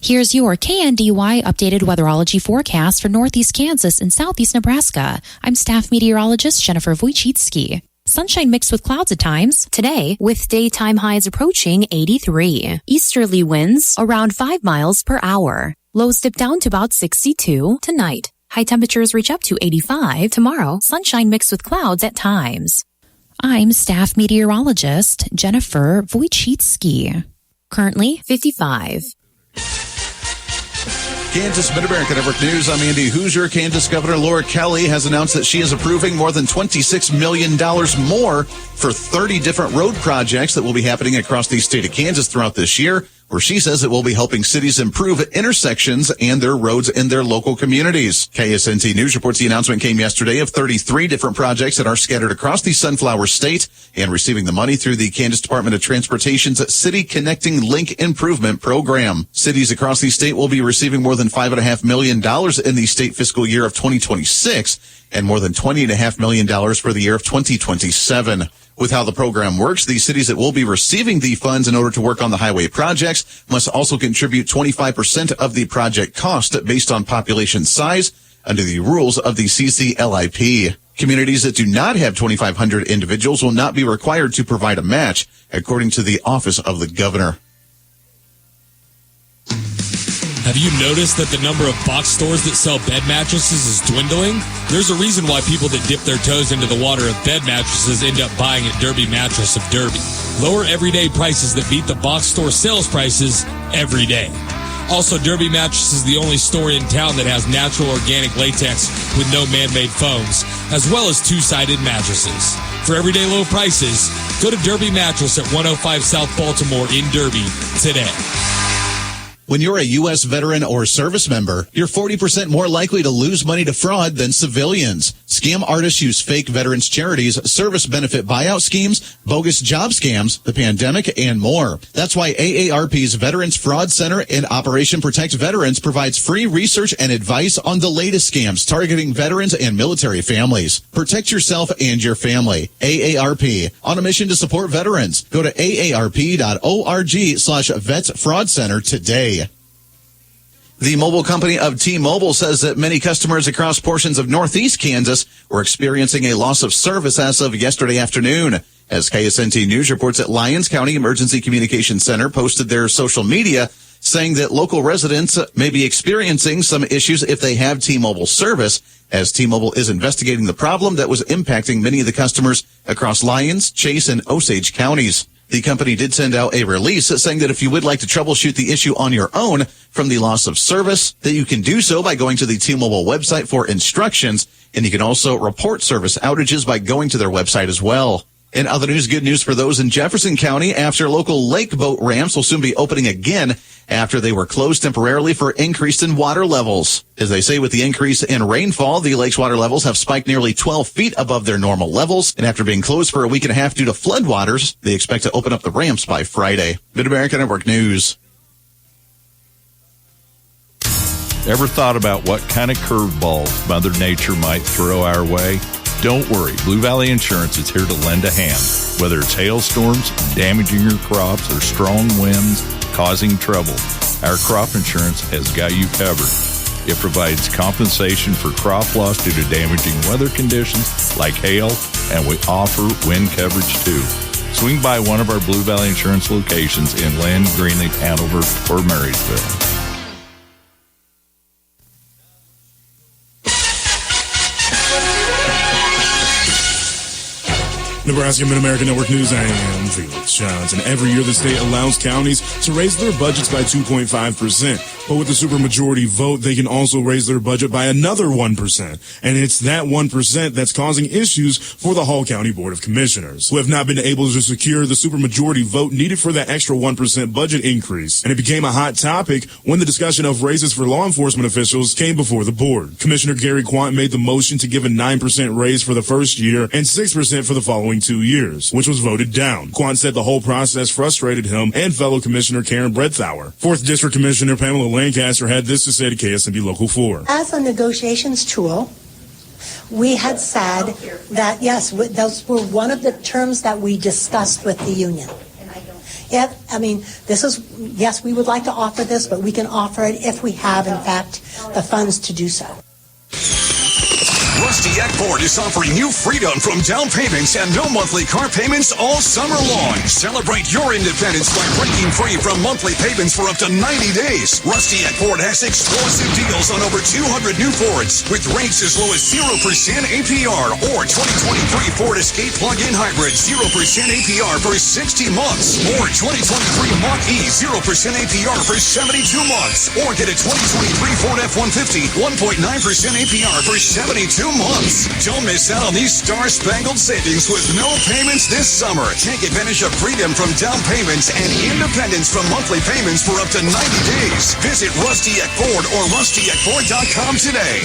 Here's your KNDY updated weatherology forecast for northeast Kansas and southeast Nebraska. I'm staff meteorologist Jennifer Wojcicki. Sunshine mixed with clouds at times today, with daytime highs approaching 83. Easterly winds around 5 miles per hour. Lows dip down to about 62 tonight. High temperatures reach up to 85 tomorrow. Sunshine mixed with clouds at times. I'm staff meteorologist Jennifer Wojcicki. Currently 55. Kansas Mid-America Network News. I'm Andy Hoosier. Kansas Governor Laura Kelly has announced that she is approving more than $26 million more for 30 different road projects that will be happening across the state of Kansas throughout this year, where she says it will be helping cities improve intersections and their roads in their local communities. KSNT News reports the announcement came yesterday of 33 different projects that are scattered across the Sunflower State and receiving the money through the Kansas Department of Transportation's City Connecting Link Improvement Program. Cities across the state will be receiving more than $5.5 million in the state fiscal year of 2026 and more than $20.5 million for the year of 2027. With how the program works, the cities that will be receiving the funds in order to work on the highway projects must also contribute 25% of the project cost based on population size under the rules of the CCLIP. Communities that do not have 2,500 individuals will not be required to provide a match, according to the Office of the Governor. Have you noticed that the number of box stores that sell bed mattresses is dwindling? There's a reason why people that dip their toes into the water of bed mattresses end up buying at Derby Mattress of Derby. Lower everyday prices that beat the box store sales prices every day. Also, Derby Mattress is the only store in town that has natural organic latex with no man-made foams, as well as two-sided mattresses. For everyday low prices, go to Derby Mattress at 105 South Baltimore in Derby today. When you're a U.S. veteran or service member, you're 40% more likely to lose money to fraud than civilians. Scam artists use fake veterans charities, service benefit buyout schemes, bogus job scams, the pandemic, and more. That's why AARP's Veterans Fraud Center and Operation Protect Veterans provides free research and advice on the latest scams targeting veterans and military families. Protect yourself and your family. AARP, on a mission to support veterans. Go to aarp.org/vetsfraudcenter today. The mobile company of T-Mobile says that many customers across portions of northeast Kansas were experiencing a loss of service as of yesterday afternoon. As KSNT News reports, at Lyons County Emergency Communications Center posted their social media saying that local residents may be experiencing some issues if they have T-Mobile service, as T-Mobile is investigating the problem that was impacting many of the customers across Lyons, Chase, and Osage counties. The company did send out a release saying that if you would like to troubleshoot the issue on your own from the loss of service, that you can do so by going to the T-Mobile website for instructions, and you can also report service outages by going to their website as well. In other news, good news for those in Jefferson County after local lake boat ramps will soon be opening again after they were closed temporarily for increase in water levels. As they say, with the increase in rainfall, the lake's water levels have spiked nearly 12 feet above their normal levels. And after being closed for a week and a half due to floodwaters, they expect to open up the ramps by Friday. Mid-America Network News. Ever thought about what kind of curveballs Mother Nature might throw our way? Don't worry, Blue Valley Insurance is here to lend a hand. Whether it's hailstorms damaging your crops or strong winds causing trouble, our crop insurance has got you covered. It provides compensation for crop loss due to damaging weather conditions like hail, and we offer wind coverage too. Swing by one of our Blue Valley Insurance locations in Lynn, Greenleaf, Hanover, or Marysville. Nebraska Mid-America Network News, I am Felix Johnson. Every year the state allows counties to raise their budgets by 2.5%. But with the supermajority vote, they can also raise their budget by another 1%. And it's that 1% that's causing issues for the Hall County Board of Commissioners, who have not been able to secure the supermajority vote needed for that extra 1% budget increase. And it became a hot topic when the discussion of raises for law enforcement officials came before the board. Commissioner Gary Quant made the motion to give a 9% raise for the first year and 6% for the following 2 years, which was voted down. Quant said the whole process frustrated him and fellow Commissioner Karen Bredthauer. 4th District Commissioner Pamela Lancaster had this to say to KSNB Local 4. As a negotiations tool, we had said that, yes, those were one of the terms that we discussed with the union. Yes, we would like to offer this, but we can offer it if we have, in fact, the funds to do so. Rusty Eck Ford is offering you freedom from down payments and no monthly car payments all summer long. Celebrate your independence by breaking free from monthly payments for up to 90 days. Rusty Eck Ford has explosive deals on over 200 new Fords with rates as low as 0% APR or 2023 Ford Escape plug-in hybrid 0% APR for 60 months or 2023 Mach-E 0% APR for 72 months or get a 2023 Ford F-150 1.9% APR for 72 months. Don't miss out on these star-spangled savings with no payments this summer. Take advantage of freedom from down payments and independence from monthly payments for up to 90 days. Visit Rusty Eck Ford or rustyeckford.com today.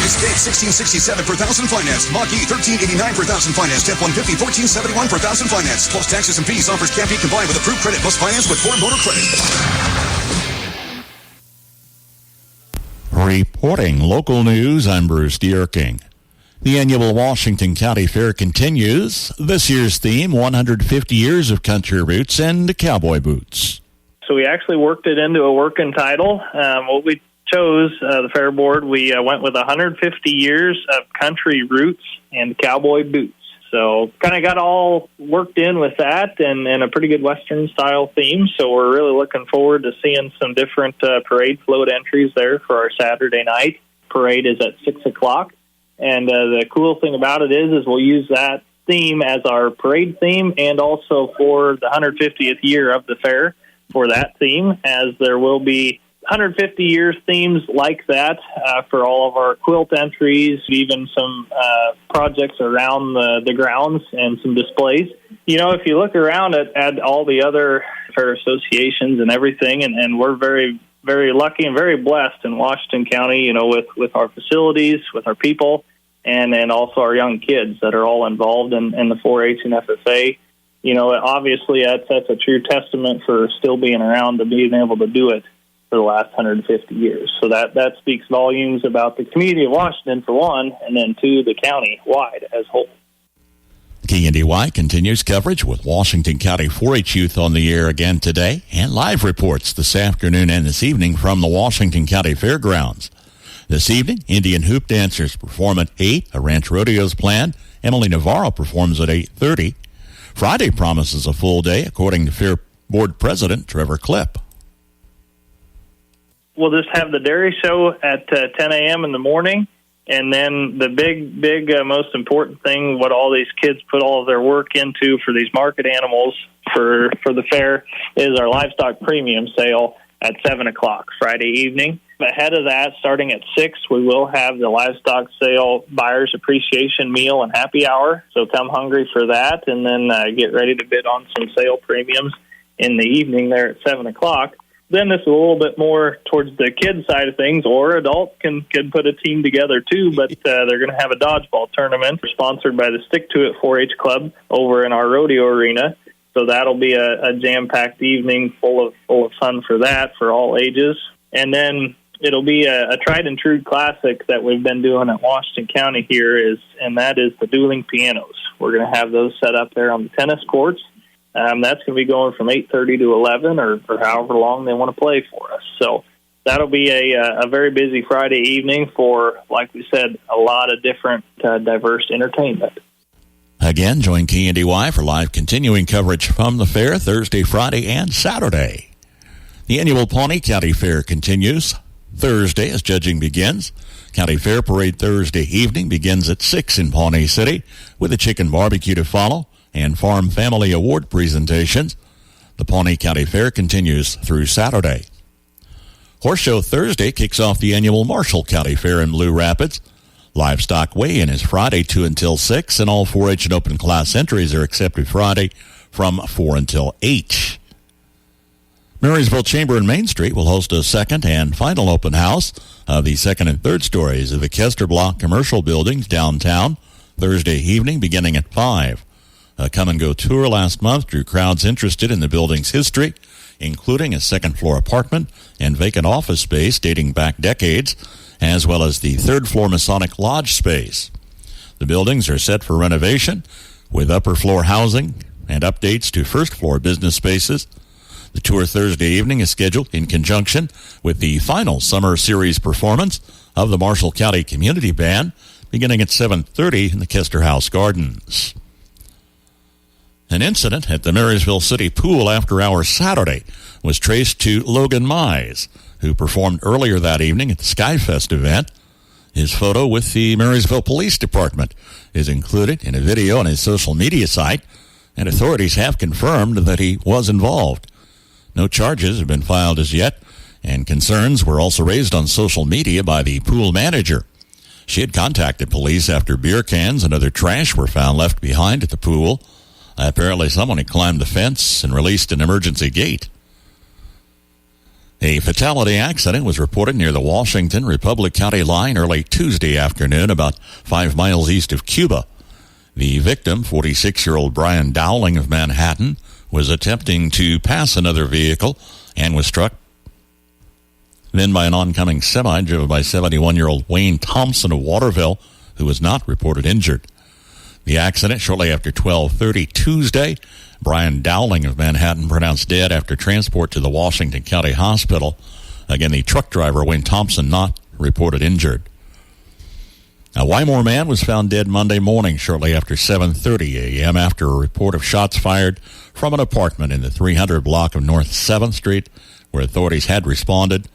Escape 1667 per thousand financed. Mach-E 1389 per thousand financed. F-150 1471 per thousand financed. Plus taxes and fees. Offers can't be combined with approved credit. Plus finance with Ford Motor Credit. Reporting local news, I'm Bruce Dierking. The annual Washington County Fair continues. This year's theme, 150 years of country roots and cowboy boots. So we actually worked it into a working title. What we chose, the Fair Board, we went with 150 years of country roots and cowboy boots. So kind of got all worked in with that and a pretty good Western-style theme. So we're really looking forward to seeing some different parade float entries there for our Saturday night. Parade is at 6 o'clock. And the cool thing about it is we'll use that theme as our parade theme and also for the 150th year of the fair for that theme, as there will be 150 years themes like that for all of our quilt entries, even some projects around the grounds and some displays. You know, if you look around at all the other fair associations and everything, and we're very, very lucky and very blessed in Washington County, you know, with our facilities, with our people, and also our young kids that are all involved in the 4-H and FFA. You know, obviously that's a true testament for still being around and being able to do it for the last 150 years. So that speaks volumes about the community of Washington, for one, and then two, the county-wide as a whole. KNDY continues coverage with Washington County 4-H Youth on the air again today, and live reports this afternoon and this evening from the Washington County Fairgrounds. This evening, Indian hoop dancers perform at 8. A ranch rodeo is planned. Emily Navarro performs at 8:30. Friday promises a full day, according to Fair Board President Trevor Klipp. We'll just have the dairy show at 10 a.m. in the morning, and then the big, most important thing, what all these kids put all of their work into for these market animals for the fair, is our livestock premium sale at 7 o'clock Friday evening. Ahead of that, starting at 6, we will have the livestock sale buyer's appreciation meal and happy hour, so come hungry for that, and then get ready to bid on some sale premiums in the evening there at 7 o'clock. Then this is a little bit more towards the kids side of things, or adults can put a team together too, but they're going to have a dodgeball tournament sponsored by the Stick to It 4-H Club over in our rodeo arena. So that'll be a jam-packed evening full of fun for that, for all ages. And then it'll be a tried-and-true classic that we've been doing at Washington County here, and that is the dueling pianos. We're going to have those set up there on the tennis courts. That's going to be going from 8:30 to 11 or however long they want to play for us. So that'll be a very busy Friday evening for, like we said, a lot of different diverse entertainment. Again, join KNDY for live continuing coverage from the fair Thursday, Friday, and Saturday. The annual Pawnee County Fair continues Thursday as judging begins. County Fair Parade Thursday evening begins at 6 in Pawnee City with a chicken barbecue to follow and Farm Family Award presentations. The Pawnee County Fair continues through Saturday. Horse Show Thursday kicks off the annual Marshall County Fair in Blue Rapids. Livestock weigh-in is Friday 2 until 6, and all 4-H and open class entries are accepted Friday from 4 until 8. Marysville Chamber and Main Street will host a second and final open house of the second and third stories of the Kester Block commercial buildings downtown Thursday evening beginning at 5. A come-and-go tour last month drew crowds interested in the building's history, including a second-floor apartment and vacant office space dating back decades, as well as the third-floor Masonic Lodge space. The buildings are set for renovation, with upper floor housing and updates to first floor business spaces. The tour Thursday evening is scheduled in conjunction with the final summer series performance of the Marshall County Community Band, beginning at 7:30 in the Kester House Gardens. An incident at the Marysville City Pool after hours Saturday was traced to Logan Mize, who performed earlier that evening at the Skyfest event. His photo with the Marysville Police Department is included in a video on his social media site, and authorities have confirmed that he was involved. No charges have been filed as yet, and concerns were also raised on social media by the pool manager. She had contacted police after beer cans and other trash were found left behind at the pool. Apparently someone had climbed the fence and released an emergency gate. A fatality accident was reported near the Washington-Republic County line early Tuesday afternoon, about 5 miles east of Cuba. The victim, 46-year-old Brian Dowling of Manhattan, was attempting to pass another vehicle and was struck then by an oncoming semi driven by 71-year-old Wayne Thompson of Waterville, who was not reported injured. The accident shortly after 12:30 Tuesday. Brian Dowling of Manhattan pronounced dead after transport to the Washington County Hospital. Again, the truck driver, Wayne Thompson, not reported injured. A Wymore man was found dead Monday morning shortly after 7:30 a.m. after a report of shots fired from an apartment in the 300 block of North 7th Street, where authorities had responded.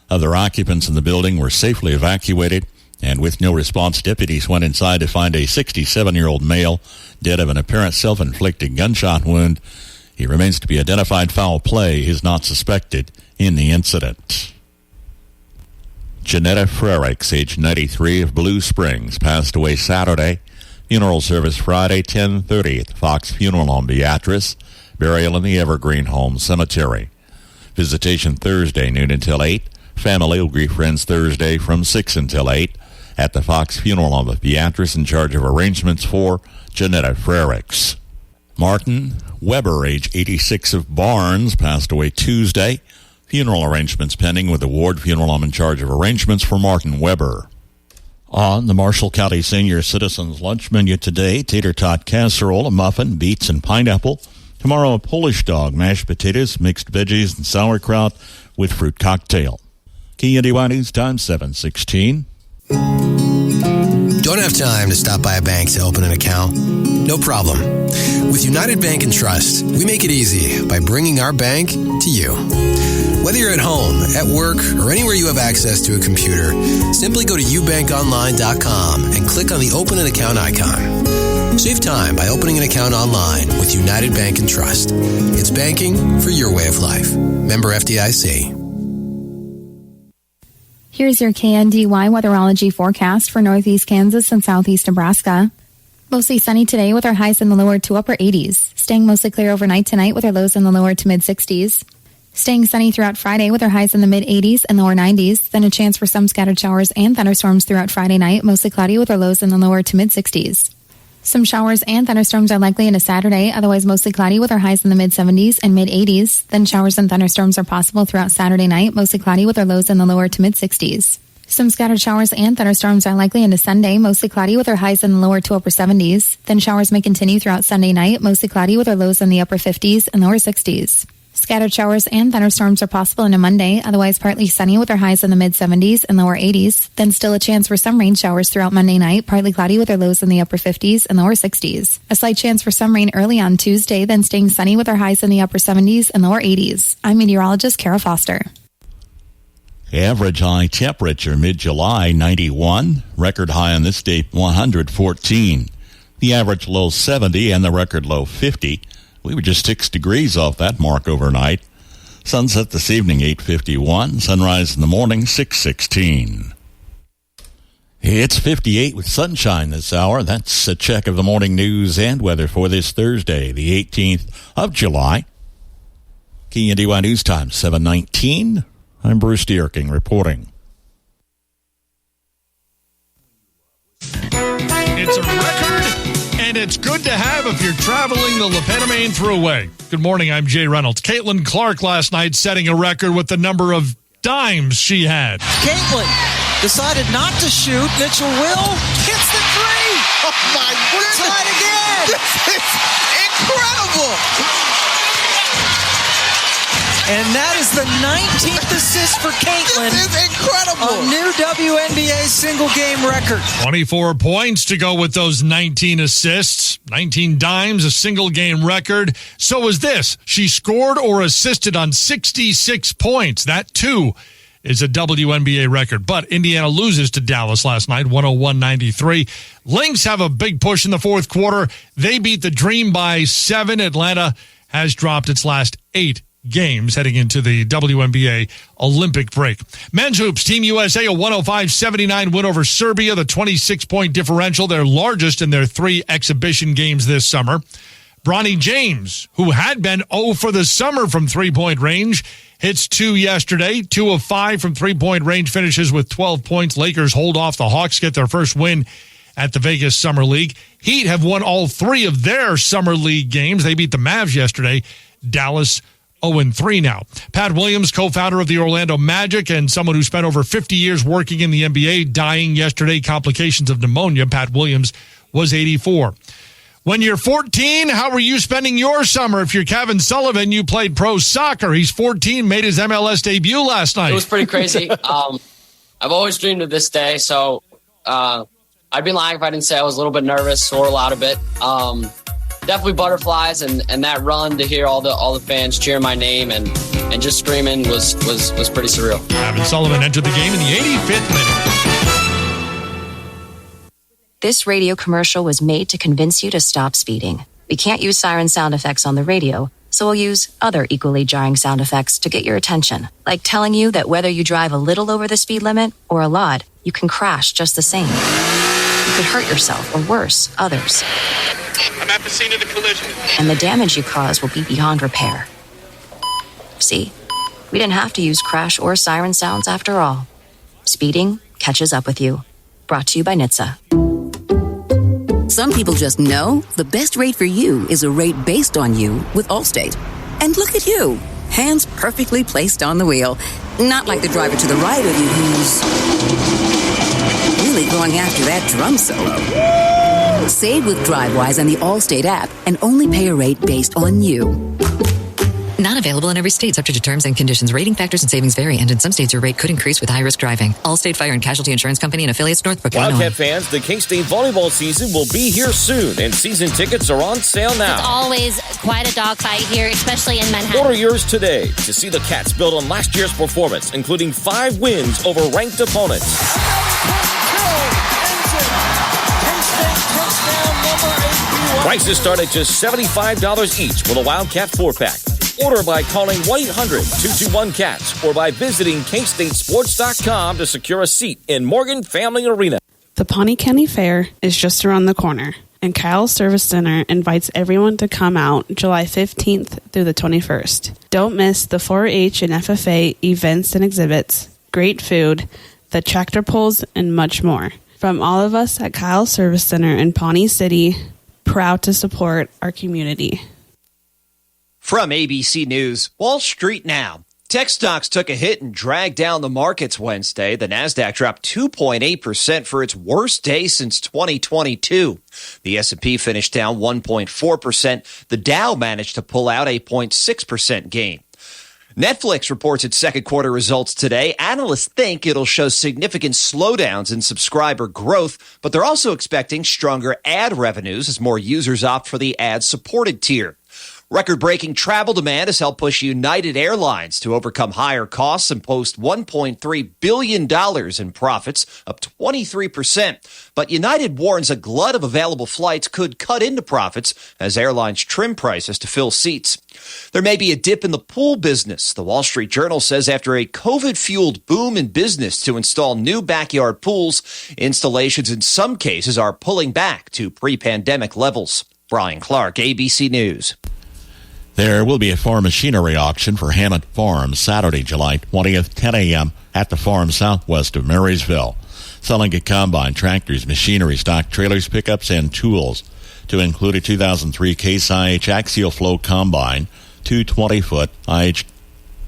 Other occupants in the building were safely evacuated, and with no response, deputies went inside to find a 67-year-old male dead of an apparent self-inflicted gunshot wound. He remains to be identified. Foul play is not suspected in the incident. Janetta Frericks, age 93, of Blue Springs, passed away Saturday. Funeral service Friday, 10:30 at the Fox Funeral Home, Beatrice. Burial in the Evergreen Home Cemetery. Visitation Thursday, noon until 8. Family will greet friends Thursday from 6 until 8 at the Fox Funeral Home of Beatrice, in charge of arrangements for Janetta Frericks. Martin Weber, age 86, of Barnes, passed away Tuesday. Funeral arrangements pending with the Ward Funeral Home in charge of arrangements for Martin Weber. On the Marshall County Senior Citizens Lunch menu today, tater tot casserole, a muffin, beets, and pineapple. Tomorrow, a Polish dog, mashed potatoes, mixed veggies, and sauerkraut with fruit cocktail. KNDY News Time, 7:16. Don't have time to stop by a bank to open an account? No problem. With United Bank and Trust, we make it easy by bringing our bank to you. Whether you're at home, at work, or anywhere you have access to a computer, simply go to ubankonline.com and click on the Open an Account icon. Save time by opening an account online with United Bank and Trust. It's banking for your way of life. Member FDIC. Here's your KNDY weatherology forecast for northeast Kansas and southeast Nebraska. Mostly sunny today with our highs in the lower to upper 80s. Staying mostly clear overnight tonight with our lows in the lower to mid 60s. Staying sunny throughout Friday with our highs in the mid 80s and lower 90s. Then a chance for some scattered showers and thunderstorms throughout Friday night, mostly cloudy with our lows in the lower to mid 60s. Some showers and thunderstorms are likely into Saturday, otherwise mostly cloudy with our highs in the mid 70s and mid 80s. Then showers and thunderstorms are possible throughout Saturday night, mostly cloudy with our lows in the lower to mid 60s. Some scattered showers and thunderstorms are likely into Sunday, mostly cloudy with our highs in the lower to upper 70s. Then showers may continue throughout Sunday night, mostly cloudy with our lows in the upper 50s and lower 60s. Scattered showers and thunderstorms are possible into Monday, otherwise partly sunny with our highs in the mid 70s and lower 80s. Then still a chance for some rain showers throughout Monday night, partly cloudy with our lows in the upper 50s and lower 60s. A slight chance for some rain early on Tuesday, then staying sunny with our highs in the upper 70s and lower 80s. I'm meteorologist Kara Foster. Average high temperature mid-July, 91. Record high on this date, 114. The average low, 70, and the record low, 50. We were just 6 degrees off that mark overnight. Sunset this evening, 8:51. Sunrise in the morning, 6:16. It's 58 with sunshine this hour. That's a check of the morning news and weather for this Thursday, the 18th of July. KNDY News Time, 7:19. I'm Bruce Dierking reporting. It's a record, and it's good to have if you're traveling the Lepetamine Thruway. Good morning, I'm Jay Reynolds. Caitlin Clark last night setting a record with the number of dimes she had. Caitlin decided not to shoot. Mitchell Will hits the three. my goodness. We're tied again. This is incredible. And that is the 19th assist for Caitlin. This is incredible. A new WNBA single-game record. 24 points to go with those 19 assists. 19 dimes, a single-game record. So was this. She scored or assisted on 66 points. That, too, is a WNBA record. But Indiana loses to Dallas last night, 101-93. Lynx have a big push in the fourth quarter. They beat the Dream by 7. Atlanta has dropped its last 8 games heading into the WNBA Olympic break. Men's hoops, Team USA, a 105-79 win over Serbia, the 26-point differential, their largest in their 3 exhibition games this summer. Bronny James, who had been 0 for the summer from three-point range, hits 2 yesterday, 2 of 5 from three-point range, finishes with 12 points. Lakers hold off the Hawks, get their first win at the Vegas Summer League. Heat have won all 3 of their Summer League games. They beat the Mavs yesterday. Dallas 0-3 now. Pat Williams, co-founder of the Orlando Magic and someone who spent over 50 years working in the NBA, dying yesterday, complications of pneumonia. Pat Williams was 84. When you're 14, how were you spending your summer? If you're Kevin Sullivan, you played pro soccer. He's 14, made his MLS debut last night. It was pretty crazy. I've always dreamed of this day, so I'd be lying if I didn't say I was a little bit nervous or a lot of it. Definitely butterflies, and that run to hear all the fans cheer my name and just screaming was pretty surreal. Kevin Sullivan entered the game in the 85th minute. This radio commercial was made to convince you to stop speeding. We can't use siren sound effects on the radio, so we'll use other equally jarring sound effects to get your attention, like telling you that whether you drive a little over the speed limit or a lot, you can crash just the same. You could hurt yourself, or worse, others. I'm at the scene of the collision. And the damage you cause will be beyond repair. See, we didn't have to use crash or siren sounds after all. Speeding catches up with you. Brought to you by NHTSA. Some people just know the best rate for you is a rate based on you with Allstate. And look at you, hands perfectly placed on the wheel. Not like the driver to the right of you who's really going after that drum solo. Save with DriveWise and the Allstate app and only pay a rate based on you. Not available in every state, subject to terms and conditions. Rating factors and savings vary, and in some states your rate could increase with high-risk driving. Allstate Fire and Casualty Insurance Company and affiliates, Northbrook, Wildcat Illinois. fans, the K-State volleyball season will be here soon, and season tickets are on sale now. It's always quite a dogfight here, especially in Manhattan. Order yours today to see the Cats build on last year's performance, including 5 wins over ranked opponents. Prices start at just $75 each with a Wildcat 4-pack. Order by calling 1-800-221-CATS or by visiting KStateSports.com to secure a seat in Morgan Family Arena. The Pawnee County Fair is just around the corner, and Kyle's Service Center invites everyone to come out July 15th through the 21st. Don't miss the 4-H and FFA events and exhibits, great food, the tractor pulls, and much more. From all of us at Kyle's Service Center in Pawnee City, proud to support our community. From ABC News, Wall Street now. Tech stocks took a hit and dragged down the markets Wednesday. The Nasdaq dropped 2.8% for its worst day since 2022. The S&P finished down 1.4%. The Dow managed to pull out a 0.6% gain. Netflix reports its second quarter results today. Analysts think it'll show significant slowdowns in subscriber growth, but they're also expecting stronger ad revenues as more users opt for the ad-supported tier. Record-breaking travel demand has helped push United Airlines to overcome higher costs and post $1.3 billion in profits, up 23%. But United warns a glut of available flights could cut into profits as airlines trim prices to fill seats. There may be a dip in the pool business, the Wall Street Journal says, after a COVID-fueled boom in business to install new backyard pools. Installations in some cases are pulling back to pre-pandemic levels. Brian Clark, ABC News. There will be a farm machinery auction for Hammond Farm Saturday, July 20th, 10 a.m. at the farm southwest of Marysville. Selling a combine, tractors, machinery, stock trailers, pickups, and tools to include a 2003 Case IH Axial Flow combine, two 20-foot IH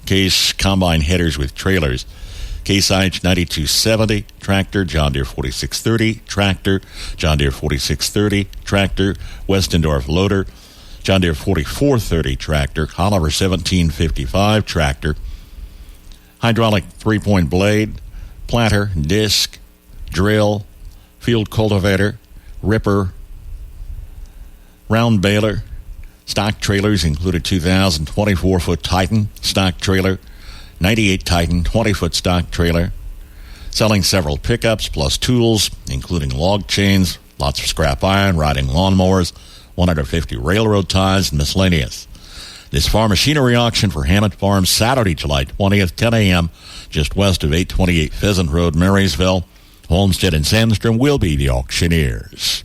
Case combine headers with trailers, Case IH 9270 tractor, John Deere 4630 tractor, John Deere 4630 tractor, Westendorf loader, John Deere 4430 tractor, Oliver 1755 tractor, hydraulic 3-point blade, planter, disc, drill, field cultivator, ripper, round baler. Stock trailers included 2,000 24-foot Titan stock trailer, 98 Titan 20-foot stock trailer, selling several pickups plus tools, including log chains, lots of scrap iron, riding lawnmowers, 150 railroad ties, and miscellaneous. This farm machinery auction for Hammond Farms, Saturday, July 20th, 10 a.m., just west of 828 Pheasant Road, Marysville. Homestead and Sandstrom will be the auctioneers.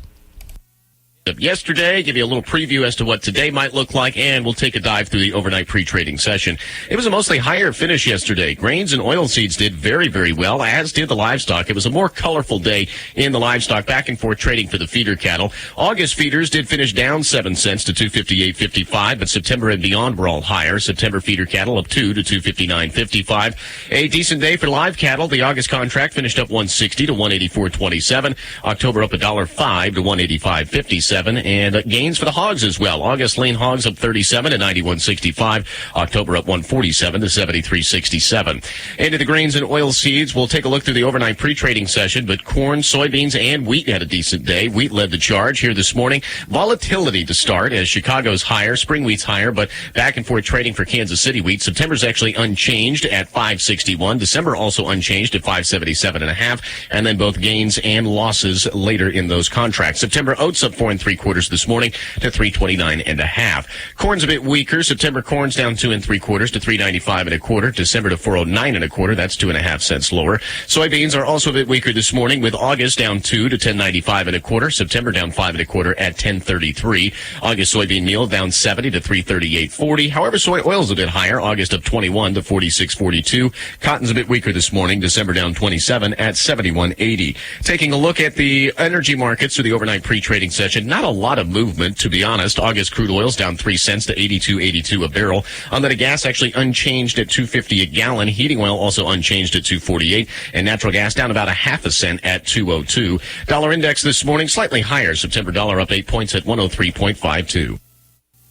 Yesterday, give you a little preview as to what today might look like, and we'll take a dive through the overnight pre-trading session. It was a mostly higher finish yesterday. Grains and oilseeds did very, very well, as did the livestock. It was a more colorful day in the livestock, back and forth trading for the feeder cattle. August feeders did finish down 7 cents to $258.55, but September and beyond were all higher. September feeder cattle up 2 to $259.55. A decent day for live cattle. The August contract finished up 160 to $184.27. October up $1.05 to $185.57. And gains for the hogs as well. August lean hogs up 37 to 91.65. October up 147 to 73.67. Into the grains and oil seeds, we'll take a look through the overnight pre-trading session, but corn, soybeans, and wheat had a decent day. Wheat led the charge here this morning. Volatility to start as Chicago's higher, spring wheat's higher, but back and forth trading for Kansas City wheat. September's actually unchanged at 561. December also unchanged at 577.5. And then both gains and losses later in those contracts. September oats up 4 3/4 this morning to 329.5. Corn's a bit weaker. September corn's down 2 3/4 to 395.25. December to 409.25. That's 2.5 cents lower. Soybeans are also a bit weaker this morning, with August down 2 to 10.95.25. September down 5.25 at 10.33. August soybean meal down 70 to 338.40. However, soy oil's a bit higher. August up 21 to 46.42. Cotton's a bit weaker this morning. December down 27 at 71.80. Taking a look at the energy markets through the overnight pre-trading session. Not a lot of movement, to be honest. August crude oil's down 3 cents to 82.82 a barrel. On that, gas actually unchanged at $2.50 a gallon. Heating oil also unchanged at $2.48, and natural gas down about 0.5 cent at $2.02. Dollar index this morning slightly higher. September dollar up 8 points at 103.52.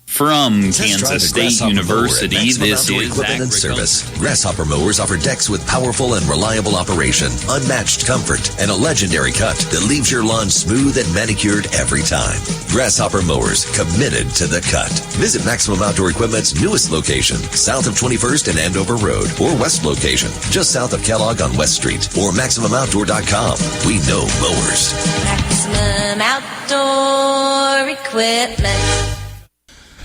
From Kansas State University, this is Equipment and Service. Grasshopper mowers offer decks with powerful and reliable operation, unmatched comfort, and a legendary cut that leaves your lawn smooth and manicured every time. Grasshopper mowers, committed to the cut. Visit Maximum Outdoor Equipment's newest location, south of 21st and Andover Road, or west location, just south of Kellogg on West Street, or MaximumOutdoor.com. We know mowers. Maximum Outdoor Equipment.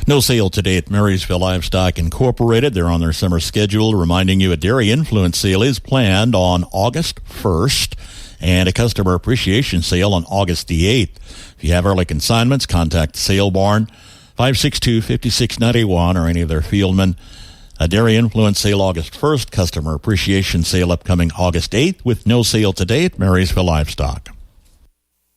No sale today at Marysville Livestock Incorporated. They're on their summer schedule, reminding you a dairy influence sale is planned on August 1st and a customer appreciation sale on August the 8th. If you have early consignments, contact the Sale Barn, 562-5691, or any of their fieldmen. A dairy influence sale August 1st, customer appreciation sale upcoming August 8th, with no sale today at Marysville Livestock.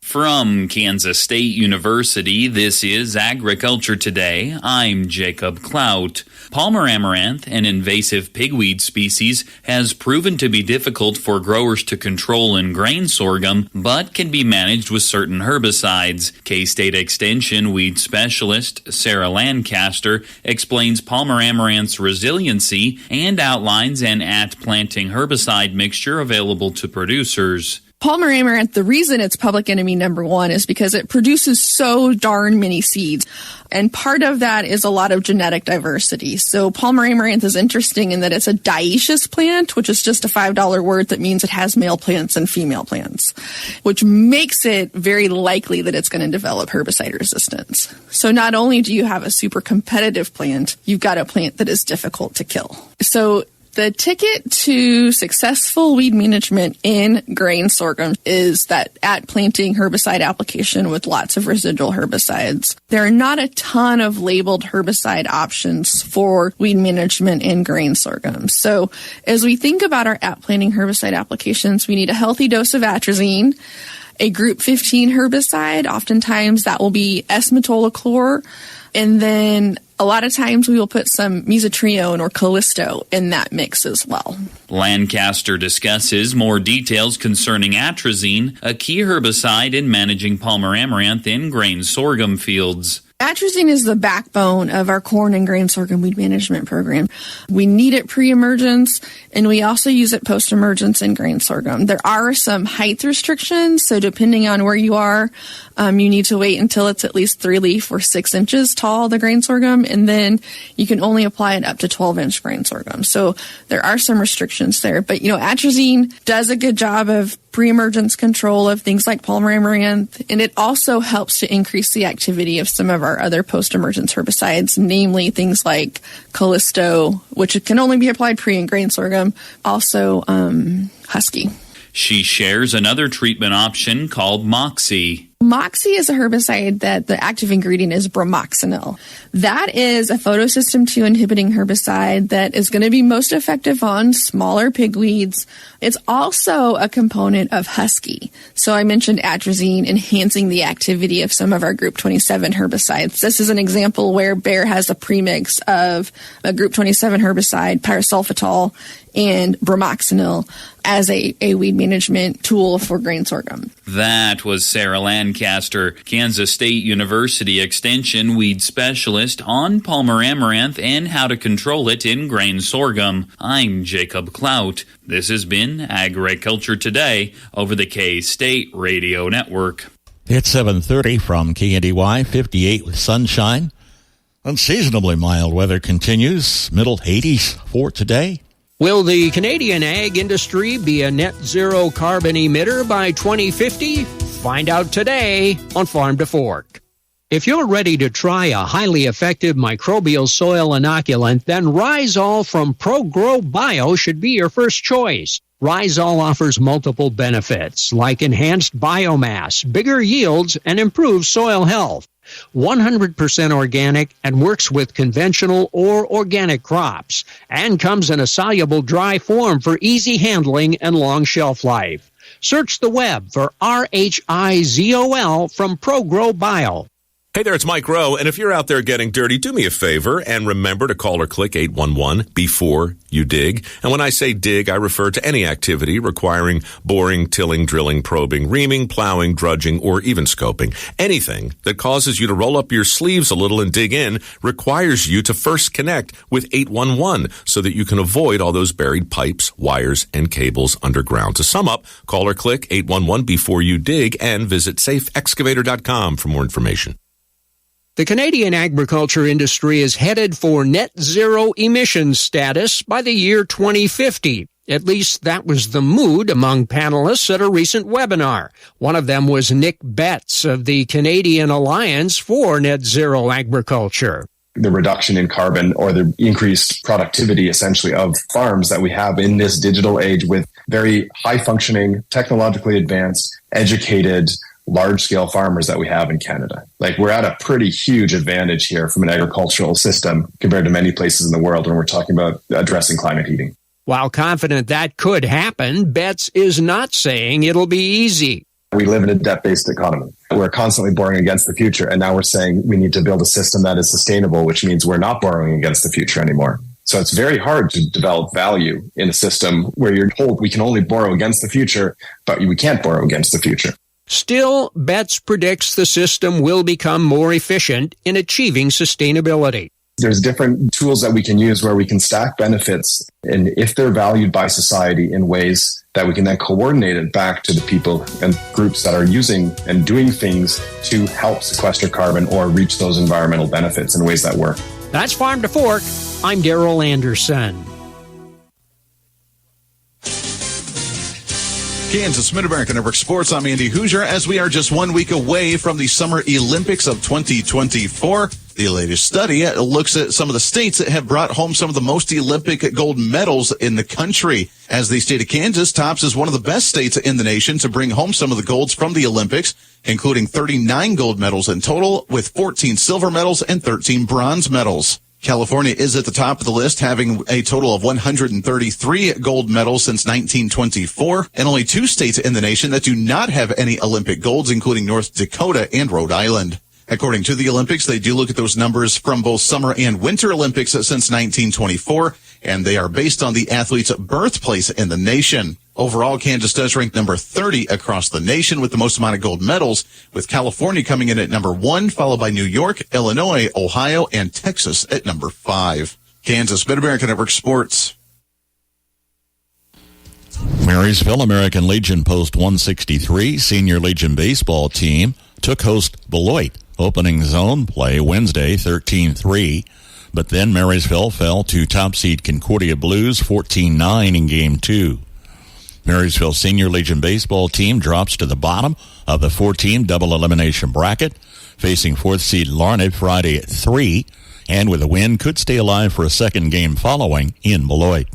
From Kansas State University, this is Agriculture Today. I'm Jacob Clout. Palmer amaranth, an invasive pigweed species, has proven to be difficult for growers to control in grain sorghum, but can be managed with certain herbicides. K-State Extension weed specialist Sarah Lancaster explains Palmer amaranth's resiliency and outlines an at-planting herbicide mixture available to producers. Palmer amaranth, the reason it's public enemy number one is because it produces so darn many seeds. And part of that is a lot of genetic diversity. So Palmer amaranth is interesting in that it's a dioecious plant, which is just a $5 word that means it has male plants and female plants, which makes it very likely that it's going to develop herbicide resistance. So not only do you have a super competitive plant, you've got a plant that is difficult to kill. So the ticket to successful weed management in grain sorghum is that at-planting herbicide application with lots of residual herbicides. There are not a ton of labeled herbicide options for weed management in grain sorghum. So as we think about our at-planting herbicide applications, we need a healthy dose of atrazine, a group 15 herbicide. Oftentimes that will be S-metolachlor, and then A lot of times we will put some mesotrione or Callisto in that mix as well. Lancaster discusses more details concerning atrazine, a key herbicide in managing Palmer amaranth in grain sorghum fields. Atrazine is the backbone of our corn and grain sorghum weed management program. We need it pre-emergence, and we also use it post-emergence in grain sorghum. There are some height restrictions, so depending on where you are, you need to wait until it's at least 3-leaf or 6 inches tall, the grain sorghum, and then you can only apply it up to 12-inch grain sorghum. So there are some restrictions there. But, atrazine does a good job of pre-emergence control of things like Palmer amaranth, and it also helps to increase the activity of some of our other post-emergence herbicides, namely things like Callisto, which can only be applied pre in grain sorghum, also Husky. She shares another treatment option called Moxie. Moxie is a herbicide that the active ingredient is bromoxynil. That is a photosystem 2 inhibiting herbicide that is going to be most effective on smaller pigweeds. It's also a component of Husky. So I mentioned atrazine enhancing the activity of some of our Group 27 herbicides. This is an example where Bayer has a premix of a Group 27 herbicide, pyrosulfatol, and bromoxynil as a weed management tool for grain sorghum. That was Sarah Lancaster, Kansas State University Extension weed specialist on Palmer amaranth and how to control it in grain sorghum. I'm Jacob Clout. This has been Agriculture Today over the K-State Radio Network. It's 7:30 from KNDY, 58 with sunshine. Unseasonably mild weather continues, middle 80s for today. Will the Canadian ag industry be a net zero carbon emitter by 2050? Find out today on Farm to Fork. If you're ready to try a highly effective microbial soil inoculant, then Rhizol from ProGrow Bio should be your first choice. Rhizol offers multiple benefits like enhanced biomass, bigger yields, and improved soil health. 100% organic and works with conventional or organic crops, and comes in a soluble dry form for easy handling and long shelf life. Search the web for RHIZOL from ProGrow Bio. Hey there, it's Mike Rowe, and if you're out there getting dirty, do me a favor and remember to call or click 811 before you dig. And when I say dig, I refer to any activity requiring boring, tilling, drilling, probing, reaming, plowing, drudging, or even scoping. Anything that causes you to roll up your sleeves a little and dig in requires you to first connect with 811 so that you can avoid all those buried pipes, wires, and cables underground. To sum up, call or click 811 before you dig and visit safeexcavator.com for more information. The Canadian agriculture industry is headed for net zero emissions status by the year 2050. At least that was the mood among panelists at a recent webinar. One of them was Nick Betts of the Canadian Alliance for Net Zero Agriculture. The reduction in carbon or the increased productivity essentially of farms that we have in this digital age with very high functioning, technologically advanced, educated, large-scale farmers that we have in Canada. Like, we're at a pretty huge advantage here from an agricultural system compared to many places in the world when we're talking about addressing climate heating. While confident that could happen, Betts is not saying it'll be easy. We live in a debt-based economy. We're constantly borrowing against the future, and now we're saying we need to build a system that is sustainable, which means we're not borrowing against the future anymore. So it's very hard to develop value in a system where you're told we can only borrow against the future, but we can't borrow against the future. Still, Betts predicts the system will become more efficient in achieving sustainability. There's different tools that we can use where we can stack benefits, and if they're valued by society in ways that we can then coordinate it back to the people and groups that are using and doing things to help sequester carbon or reach those environmental benefits in ways that work. That's Farm to Fork. I'm Darrell Anderson. Kansas Mid-America Network Sports. I'm Andy Hoosier. As we are just 1 week away from the Summer Olympics of 2024, the latest study looks at some of the states that have brought home some of the most Olympic gold medals in the country. As the state of Kansas tops as one of the best states in the nation to bring home some of the golds from the Olympics, including 39 gold medals in total, with 14 silver medals and 13 bronze medals. California is at the top of the list, having a total of 133 gold medals since 1924, and only 2 states in the nation that do not have any Olympic golds, including North Dakota and Rhode Island. According to the Olympics, they do look at those numbers from both Summer and Winter Olympics since 1924, and they are based on the athlete's birthplace in the nation. Overall, Kansas does rank number 30 across the nation with the most amount of gold medals, with California coming in at number 1, followed by New York, Illinois, Ohio, and Texas at number 5. Kansas, Mid-America Network Sports. Marysville American Legion Post 163 Senior Legion baseball team took host Beloit opening zone play Wednesday 13-3, but then Marysville fell to top seed Concordia Blues 14-9 in Game 2. Marysville Senior Legion baseball team drops to the bottom of the 4-team double elimination bracket, facing 4th seed Larned Friday at 3, and with a win could stay alive for a second game following in Beloit.